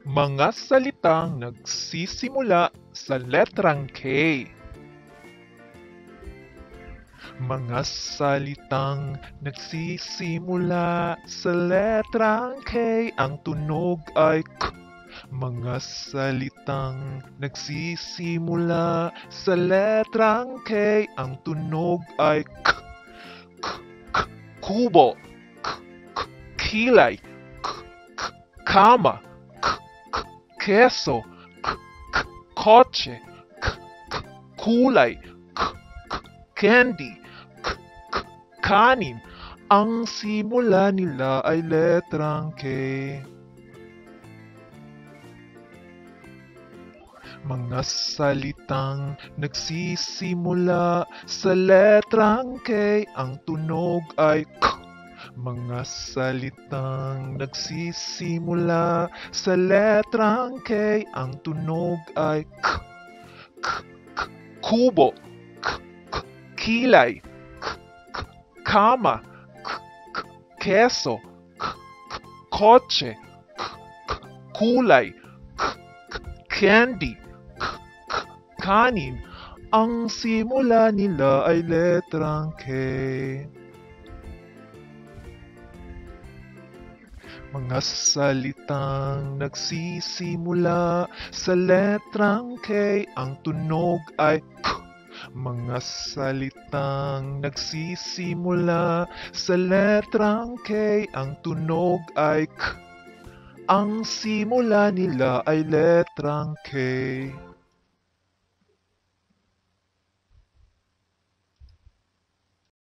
Mga salitang nagsisimula sa letrang K. Mga salitang nagsisimula sa letrang K, ang tunog ay K. Mga salitang nagsisimula sa letrang K, ang tunog ay K. K, K, kubo, K, K, kilay, K, K, kama, K, K, keso, K, K, kotse, K, K, kulay, K, K, candy, K, K, kanin. Ang simula nila ay letrang K. Mga salitang nagsisimula sa letrang K, ang tunog ay K. Mga salitang nagsisimula sa letrang K, ang tunog ay K. K, K, kubo, K, K, kilay, K, K, kama, K, K, keso, K, K, kotse, K, K, kulay, K, K, candy, K, K, kanin. Ang simula nila ay letrang K. Mga salitang nagsisimula sa letrang K, ang tunog ay K. Mga salitang nagsisimula sa letrang K, ang tunog ay K. Ang simula nila ay letrang K.